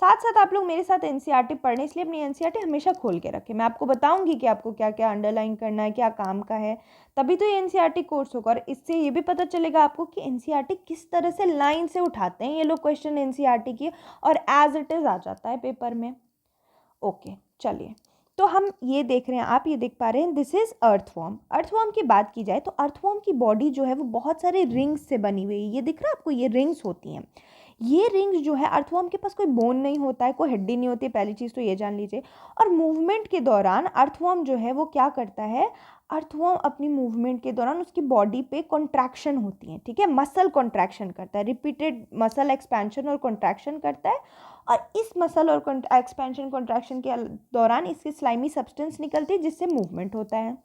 साथ साथ आप लोग मेरे साथ एनसीईआरटी पढ़ने, इसलिए अपनी एनसीईआरटी हमेशा खोल के रखें। मैं आपको बताऊंगी कि आपको क्या क्या अंडरलाइन करना है, क्या काम का है, तभी तो ये एनसीईआरटी कोर्स होगा। और इससे ये भी पता चलेगा आपको कि एनसीईआरटी किस तरह से लाइन से उठाते हैं ये लोग क्वेश्चन एनसीईआरटी की, और एज इट इज़ आ जाता है पेपर में। ओके, चलिए, तो हम ये देख रहे हैं, आप ये देख पा रहे हैं, दिस इज अर्थवर्म। अर्थवर्म की बात की जाए तो अर्थवर्म की बॉडी जो है वो बहुत सारे रिंग्स से बनी हुई है। ये दिख रहा है आपको, ये रिंग्स होती हैं। ये रिंग्स जो है, अर्थवर्म के पास कोई बोन नहीं होता है, कोई हड्डी नहीं होती है, पहली चीज़ तो ये जान लीजिए। और मूवमेंट के दौरान अर्थवर्म जो है वो क्या करता है, अर्थवर्म अपनी मूवमेंट के दौरान उसकी बॉडी पे कॉन्ट्रैक्शन होती है, ठीक है, मसल कॉन्ट्रैक्शन करता है, रिपीटेड मसल एक्सपेंशन और कॉन्ट्रैक्शन करता है। और इस मसल और एक्सपेंशन कॉन्ट्रैक्शन के दौरान इसकी स्लाइमी सब्सटेंस निकलती है जिससे मूवमेंट होता है।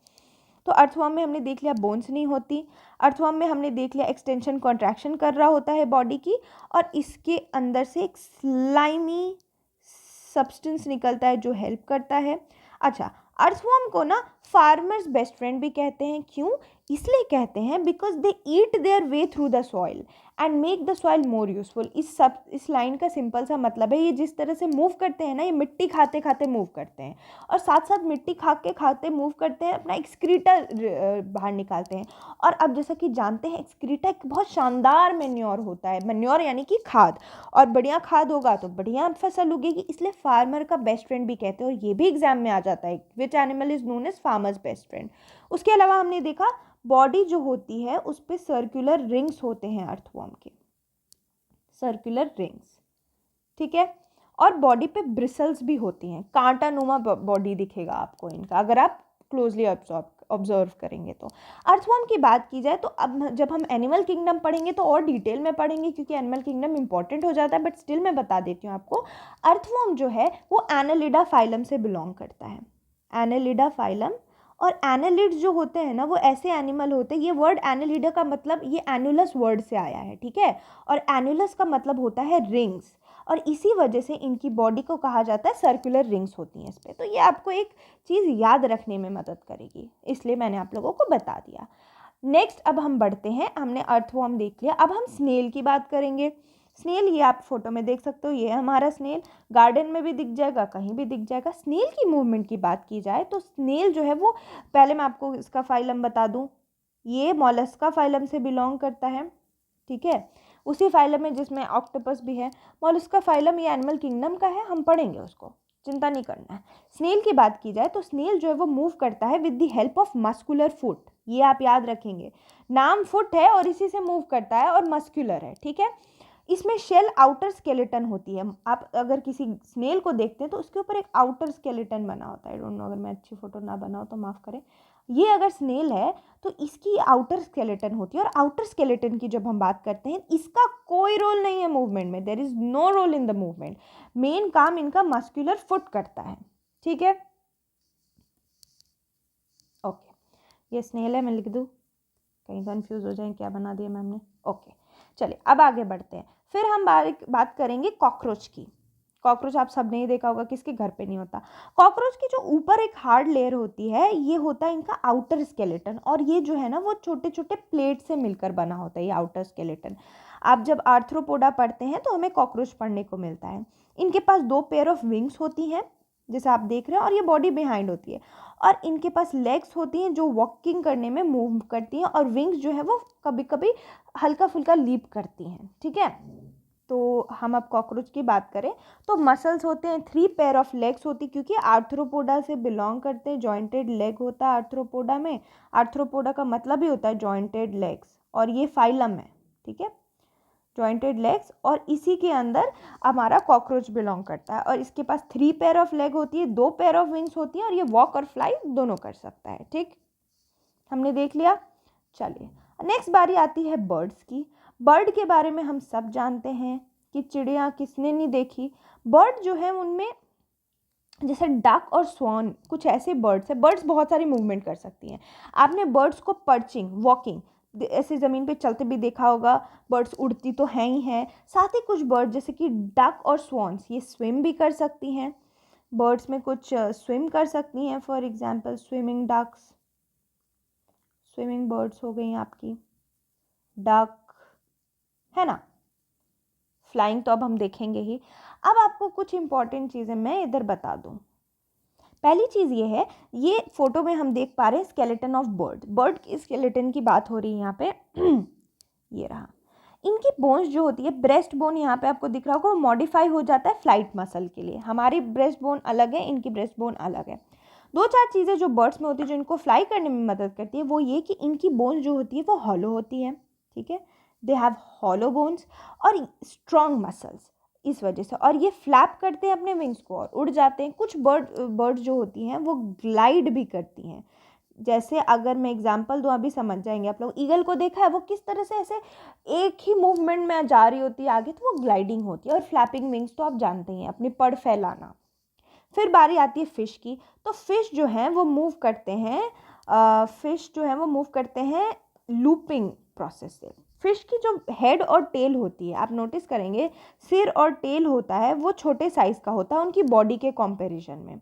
तो अर्थवर्म में हमने देख लिया बोन्स नहीं होती। अर्थवर्म में हमने देख लिया एक्सटेंशन कॉन्ट्रैक्शन कर रहा होता है बॉडी की, और इसके अंदर से एक स्लाइमी सब्सटेंस निकलता है जो हेल्प करता है। अच्छा, अर्थवर्म को ना फार्मर्स बेस्ट फ्रेंड भी कहते हैं। क्यों? इसलिए कहते हैं because they eat their way through the soil and make the soil more useful. इस लाइन का सिंपल सा मतलब है, ये जिस तरह से मूव करते हैं ना, ये मिट्टी खाते खाते मूव करते हैं, और साथ साथ मिट्टी खा के खाते मूव करते हैं, अपना एक्सक्रीटा बाहर निकालते हैं। और अब जैसा कि जानते हैं, एक्सक्रीटा एक बहुत शानदार मेन्योर होता है, मेन्योर यानी कि खाद, और बढ़िया खाद होगा तो बढ़िया फसल उगेगी, इसलिए फार्मर का बेस्ट फ्रेंड भी कहते हैं। और ये भी एग्जाम में आ जाता है, which animal is known as farmer's best friend. उसके अलावा हमने देखा बॉडी जो होती है उस पर सर्कुलर रिंग्स होते हैं अर्थवर्म के, सर्कुलर रिंग्स, ठीक है। और बॉडी पे ब्रिसल्स भी होती हैं, कांटानुमा बॉडी दिखेगा आपको इनका अगर आप क्लोजली ऑब्जर्व करेंगे तो। अर्थवर्म की बात की जाए तो अब जब हम एनिमल किंगडम पढ़ेंगे तो और डिटेल में पढ़ेंगे क्योंकि एनिमल किंगडम इंपॉर्टेंट हो जाता है, बट स्टिल मैं बता देती हूँ आपको। अर्थवर्म जो है वो एनालिडा फाइलम से बिलोंग करता है, एनालिडा फाइलम। और एनालिड्स जो होते हैं ना वो ऐसे एनिमल होते हैं, ये वर्ड एनालिडा का मतलब ये एनुलस वर्ड से आया है, ठीक है, और एनुलस का मतलब होता है रिंग्स, और इसी वजह से इनकी बॉडी को कहा जाता है सर्कुलर रिंग्स होती हैं इस पर। तो ये आपको एक चीज़ याद रखने में मदद करेगी, इसलिए मैंने आप लोगों को बता दिया। नेक्स्ट अब हम बढ़ते हैं, हमने अर्थवर्म देख लिया, अब हम स्नेल की बात करेंगे। स्नेल ये आप फोटो में देख सकते हो, ये हमारा स्नेल, गार्डन में भी दिख जाएगा, कहीं भी दिख जाएगा। स्नेल की मूवमेंट की बात की जाए तो स्नेल जो है वो, पहले मैं आपको इसका फाइलम बता दूं, ये मॉलस्का फाइलम से बिलोंग करता है, ठीक है, उसी फाइलम में जिसमें ऑक्टोपस भी है। मॉलस्का फाइलम ये एनिमल किंगडम का है, हम पढ़ेंगे उसको, चिंता नहीं करना है। स्नेल की बात की जाए तो स्नेल जो है वो मूव करता है with the help of muscular foot, ये आप याद रखेंगे, नाम फुट है और इसी से मूव करता है और मस्कुलर है, ठीक है। इसमें शेल आउटर स्केलेटन होती है, आप अगर किसी स्नेल को देखते हैं तो उसके ऊपर एक आउटर स्केलेटन बना होता है। आई डोंट नो, अगर मैं अच्छी फोटो ना बनाऊँ तो माफ़ करें। ये अगर स्नेल है तो इसकी आउटर स्केलेटन होती है, और आउटर स्केलेटन की जब हम बात करते हैं, इसका कोई रोल नहीं है मूवमेंट में, there is no role in the movement, main काम इनका मस्कुलर फुट करता है, ठीक है। ओके, ये स्नेल है, मैं लिख दूँ, कहीं कंफ्यूज हो जाए क्या बना दिया मैम ने। ओके, चलिए अब आगे बढ़ते हैं। फिर हम बात करेंगे कॉकरोच की। कॉकरोच आप सब नहीं देखा होगा, किसके घर पे नहीं होता। कॉकरोच की जो ऊपर एक हार्ड लेयर होती है, ये होता है इनका आउटर स्केलेटन, और ये जो है ना वो छोटे छोटे प्लेट से मिलकर बना होता है ये आउटर स्केलेटन। आप जब आर्थ्रोपोडा पढ़ते हैं तो हमें कॉकरोच पढ़ने को मिलता है। इनके पास 2 पेयर ऑफ विंग्स होती हैं जैसे आप देख रहे हैं, और ये बॉडी बिहाइंड होती है, और इनके पास लेग्स होती हैं जो वॉकिंग करने में मूव करती हैं, और विंग्स जो है वो कभी कभी हल्का फुल्का लीप करती हैं, ठीक है। तो हम अब कॉकरोच की बात करें तो मसल्स होते हैं, 3 पेयर ऑफ लेग्स होती, क्योंकि आर्थ्रोपोडा से बिलोंग करते हैं, जॉइंटेड लेग होता है आर्थ्रोपोडा में। आर्थ्रोपोडा का मतलब ही होता है जॉइंटेड लेग्स, और ये फाइलम है, ठीक है, जॉइंटेड लेग्स, और इसी के अंदर हमारा कॉकरोच बिलोंग करता है। और इसके पास 3 पेयर ऑफ लेग होती है, 2 पेयर ऑफ विंग्स होती हैं, और ये वॉक और फ्लाई दोनों कर सकता है, ठीक, हमने देख लिया। चलिए नेक्स्ट बारी आती है बर्ड्स की। बर्ड के बारे में हम सब जानते हैं कि चिड़िया किसने नहीं देखी। बर्ड जो है उनमें जैसे डक और स्वॉन कुछ ऐसे बर्ड्स हैं, बर्ड्स बहुत सारी मूवमेंट कर सकती हैं। आपने बर्ड्स को पर्चिंग, वॉकिंग, ऐसे ज़मीन पे चलते भी देखा होगा, बर्ड्स उड़ती तो हैं ही हैं। साथ ही कुछ बर्ड जैसे कि डक और स्वॉन्स ये स्विम भी कर सकती हैं, बर्ड्स में कुछ स्विम कर सकती हैं, for example swimming ducks, swimming birds हो गई आपकी, डक, है ना। फ्लाइंग तो अब हम देखेंगे ही। अब आपको कुछ इंपॉर्टेंट चीज़ें मैं इधर बता दूं। पहली चीज़ ये है, ये फोटो में हम देख पा रहे हैं स्केलेटन ऑफ बर्ड, बर्ड की स्केलेटन की बात हो रही है यहाँ पे ये रहा। इनकी बोन्स जो होती है, ब्रेस्ट बोन यहाँ पे आपको दिख रहा होगा, वो मॉडिफाई हो जाता है फ्लाइट मसल के लिए। हमारी ब्रेस्ट बोन अलग है, इनकी ब्रेस्ट बोन अलग है। 2-4 चीज़ें जो बर्ड्स में होती है जो इनको फ्लाई करने में मदद करती है, वो ये कि इनकी बोन्स जो होती है वो हॉलो होती है, ठीक है, दे हैव हॉलो बोन्स और स्ट्रॉन्ग मसल्स, इस वजह से, और ये फ्लैप करते हैं अपने विंग्स को और उड़ जाते हैं। कुछ बर्ड्स जो होती हैं वो ग्लाइड भी करती हैं, जैसे अगर मैं एग्जांपल दूँ अभी समझ जाएंगे आप लोग। ईगल को देखा है, वो किस तरह से ऐसे एक ही मूवमेंट में जा रही होती है आगे, तो वो ग्लाइडिंग होती है। और फ्लैपिंग विंग्स तो आप जानते ही हैं, अपनी पड़ फैलाना। फिर बारी आती है फिश की। तो फिश जो है वो मूव करते हैं, फिश जो है वो मूव करते हैं लूपिंग प्रोसेस से। फिश की जो हेड और टेल होती है, आप नोटिस करेंगे सिर और टेल होता है वो छोटे साइज़ का होता है उनकी बॉडी के कंपैरिजन में।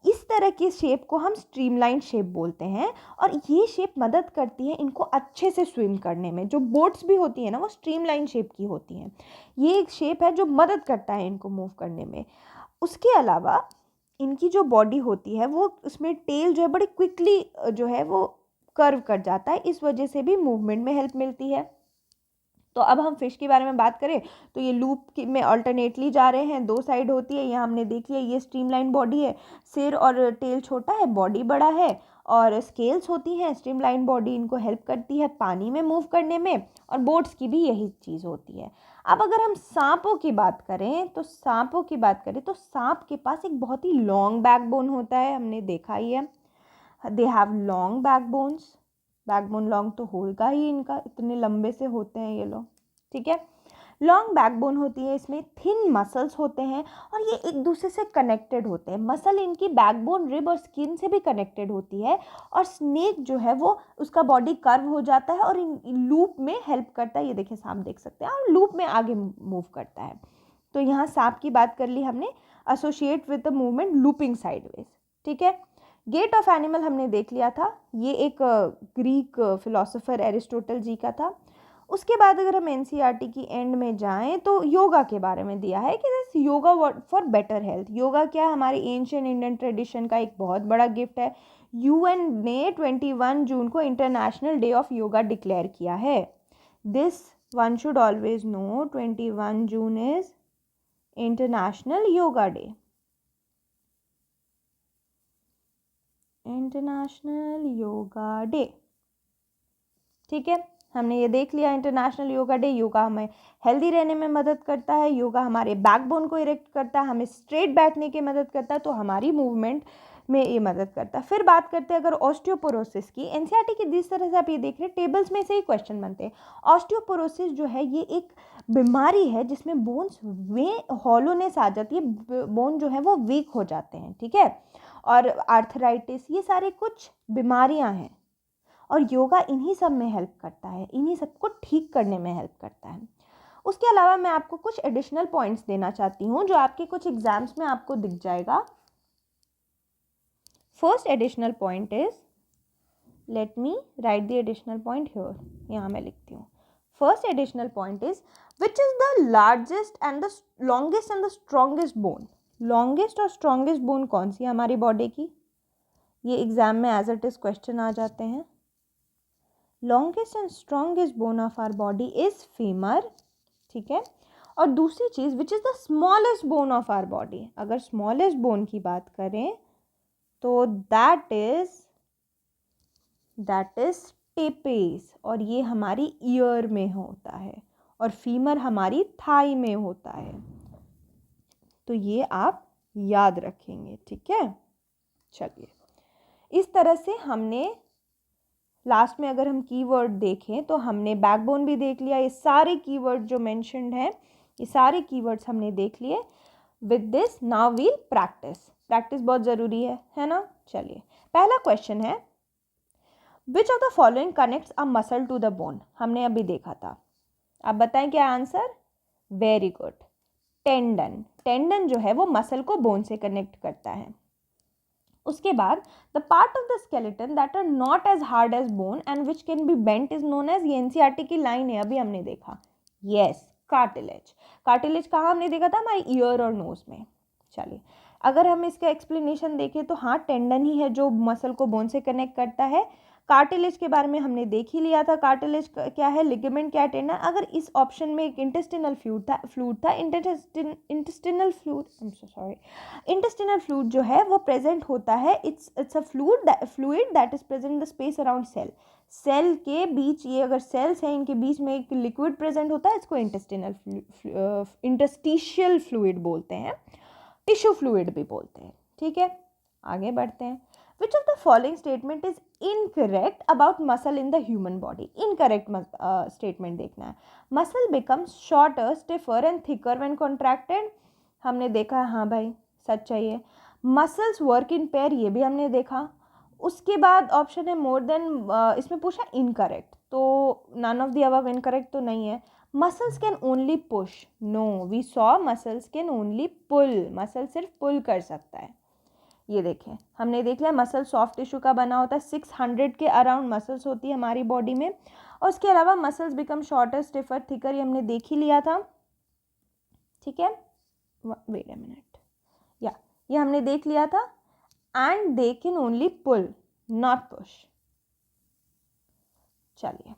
इस तरह की शेप को हम स्ट्रीमलाइन शेप बोलते हैं, और ये शेप मदद करती है इनको अच्छे से स्विम करने में। जो बोट्स भी होती है ना वो स्ट्रीमलाइन शेप की होती हैं, ये एक शेप है जो मदद करता है इनको मूव करने में। उसके अलावा इनकी जो बॉडी होती है वो, उसमें टेल जो है बड़ी क्विकली जो है वो कर्व कर जाता है, इस वजह से भी मूवमेंट में हेल्प मिलती है। तो अब हम फिश के बारे में बात करें तो ये लूप में अल्टरनेटली जा रहे हैं, 2 साइड होती है, यहाँ हमने देख लिया, ये स्ट्रीमलाइन बॉडी है, सिर और टेल छोटा है, बॉडी बड़ा है, और स्केल्स होती हैं। स्ट्रीमलाइन बॉडी इनको हेल्प करती है पानी में मूव करने में, और बोट्स की भी यही चीज़ होती है। अब अगर हम सांपों की बात करें तो सांप के पास एक बहुत ही लॉन्ग बैकबोन होता है, हमने देखा ही है। They have long backbones, backbone long तो होगा ही इनका, इतने लंबे से होते हैं ये लोग, ठीक है। लॉन्ग बैकबोन होती है, इसमें थिन मसल्स होते हैं और ये एक दूसरे से कनेक्टेड होते हैं। मसल इनकी बैकबोन, रिब और स्किन से भी कनेक्टेड होती है और स्नेक जो है वो उसका बॉडी कर्व हो जाता है और लूप में हेल्प करता है। ये देखिए सांप देख सकते हैं और लूप में आगे मूव करता है। तो यहाँ सांप की बात कर ली हमने, associate with the movement looping sideways, ठीक है। गेट ऑफ एनिमल हमने देख लिया था, ये एक ग्रीक फिलोसोफर एरिस्टोटल जी का था। उसके बाद अगर हम एनसीईआरटी की एंड में जाएं तो योगा के बारे में दिया है कि this yoga for better health. Yoga क्या है, हमारे एंशियंट इंडियन ट्रेडिशन का एक बहुत बड़ा गिफ्ट है। यूएन ने 21 जून को international day of yoga declare किया है। This one should always no, 21 June is international yoga day, international yoga day, ठीक है। हमने ये देख लिया इंटरनेशनल योगा डे। योगा हमें हेल्दी रहने में मदद करता है, योगा हमारे बैकबोन को इरेक्ट करता है, हमें स्ट्रेट बैठने की मदद करता है, तो हमारी मूवमेंट में ये मदद करता है। फिर बात करते हैं अगर ऑस्टियोपोरोसिस की, एनसीईआरटी की जिस तरह से आप ये देख रहे हैं टेबल्स में से ही क्वेश्चन बनते हैं। ऑस्टियोपोरोसिस जो है ये एक बीमारी है जिसमें बोन्स हॉलोनेस आ जाती है, बोन जो है वो वीक हो जाते हैं, ठीक है। और आर्थराइटिस, ये सारे कुछ बीमारियां हैं और योगा इन्हीं सब में हेल्प करता है, इन्हीं सब को ठीक करने में हेल्प करता है। उसके अलावा मैं आपको कुछ एडिशनल पॉइंट्स देना चाहती हूँ जो आपके कुछ एग्जाम्स में आपको दिख जाएगा। First additional point is, let me write the additional point here, यहाँ मैं लिखती हूँ। First additional point is which is the largest and the longest and the strongest bone. Longest और स्ट्रॉन्गेस्ट बोन कौन सी है हमारी बॉडी की, ये एग्जाम में एज इट इज क्वेश्चन आ जाते हैं। Longest and strongest bone of our body is femur, ठीक है। और दूसरी चीज which is the smallest bone of our body, अगर स्मॉलेस्ट बोन की बात करें तो दैट इज स्टेपेस, और ये हमारी ईयर में होता है और फीमर हमारी थाई में होता है। तो ये आप याद रखेंगे, ठीक है। चलिए, इस तरह से हमने लास्ट में अगर हम कीवर्ड देखें तो हमने बैकबोन भी देख लिया। ये सारे कीवर्ड जो मेंशन्ड हैं, ये सारे कीवर्ड्स हमने देख लिए। With this now we'll practice बहुत ज़रूरी है ना। चलिए, पहला क्वेश्चन है which of the following connects a muscle to the bone, हमने अभी देखा था। आप बताएं क्या answer. Very good, tendon. Tendon जो है वो मसल को बोन से कनेक्ट करता है। उसके बाद the part of the skeleton that are not as hard as bone and which can be bent is known as, ये एनसीईआरटी की लाइन है, अभी हमने देखा। Yes, cartilage. कार्टिलेज कहाँ हमने देखा था, हमारे ईयर और नोज में। चलिए, अगर हम इसका एक्सप्लेनेशन देखें तो हाँ, टेंडन ही है जो मसल को बोन से कनेक्ट करता है। कार्टिलेज के बारे में हमने देख ही लिया था, कार्टिलेज क्या है, लिगामेंट क्या है, टेंडन। अगर इस ऑप्शन में एक इंटेस्टिनल फ्लूइड था इंटेस्टिनल फ्लूइड जो है वो प्रेजेंट होता है। It's a fluid that is present in the space around cell के बीच। ये अगर सेल्स हैं इनके बीच में एक लिक्विड प्रेजेंट होता है, इसको इंटरस्टिशियल फ्लूइड बोलते हैं, टिश्यू फ्लूइड भी बोलते हैं, ठीक है। आगे बढ़ते हैं। Which of the following statement is incorrect about muscle in the human body? Incorrect statement देखना है। Muscle becomes shorter, stiffer and thicker when contracted. हमने देखा, हाँ भाई सच है ये। Muscles work in pair, ये भी हमने देखा। उसके बाद ऑप्शन है मोर देन, इसमें पूछा इनकरेक्ट, तो none of the above incorrect तो नहीं है। Muscles can only push, no we saw muscles can only pull, muscle सिर्फ पुल कर सकता है। ये देखें, हमने देख लिया मसल सॉफ्ट टिश्यू का बना होता है, 600 के अराउंड मसल्स होती है हमारी बॉडी में। और उसके अलावा muscles become shorter, stiffer, thicker, ये हमने देख ही लिया था, ठीक है। वेट अ मिनट, या ये हमने देख लिया था। And they can only pull not push. चलिए,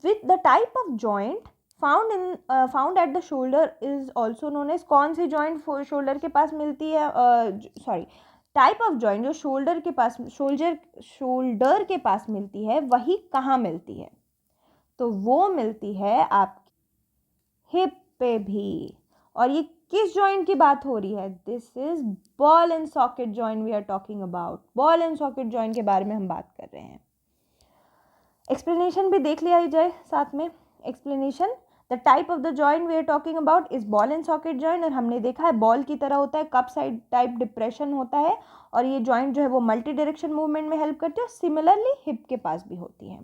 with the type of joint found at the shoulder is also known as, कौन सी जॉइंट शोल्डर के पास मिलती है, टाइप ऑफ जॉइंट जो शोल्डर के पास मिलती है वही कहाँ मिलती है, तो वो मिलती है आपकी हिप पे भी। और ये किस जॉइंट की बात हो रही है? This is ball and socket joint we are talking about. Ball and socket joint के बारे में हम बात कर रहे हैं। एक्सप्लेनेशन भी देख लिया जाए साथ में। Explanation, the type of the joint we are talking about is ball and socket joint. और हमने देखा है बॉल की तरह होता है, कप साइड टाइप डिप्रेशन होता है, और ये जॉइंट जो है वो मल्टी डायरेक्शन मूवमेंट में हेल्प करती है। सिमिलरली हिप के पास भी होती है।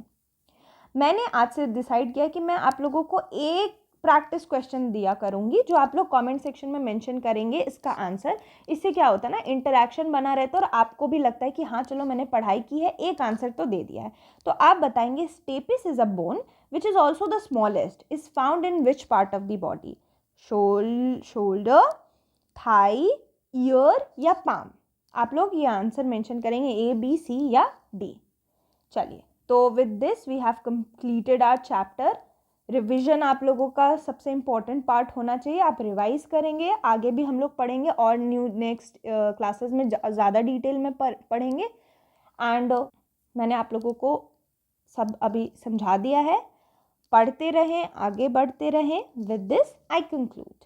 मैंने आज से डिसाइड किया कि मैं आप लोगों को एक प्रैक्टिस क्वेश्चन दिया करूंगी जो आप लोग कमेंट सेक्शन में मेंशन करेंगे इसका आंसर। इससे क्या होता है ना, इंटरेक्शन बना रहता है और आपको भी लगता है कि हाँ चलो मैंने पढ़ाई की है, एक आंसर तो दे दिया है। तो आप बताएंगे stapes is a bone which is also the smallest, is found in which part of the body? Shoulder, thigh, ear या पाम? आप लोग ये आंसर मेंशन करेंगे, ए बी सी या डी। चलिए, तो with this we have completed our chapter. Revision आप लोगों का सबसे इम्पॉर्टेंट पार्ट होना चाहिए। आप रिवाइज करेंगे, आगे भी हम लोग पढ़ेंगे और नेक्स्ट क्लासेस में ज़्यादा डिटेल में पढ़ेंगे। एंड मैंने आप लोगों को सब अभी समझा दिया है। पढ़ते रहें, आगे बढ़ते रहें। With this I conclude.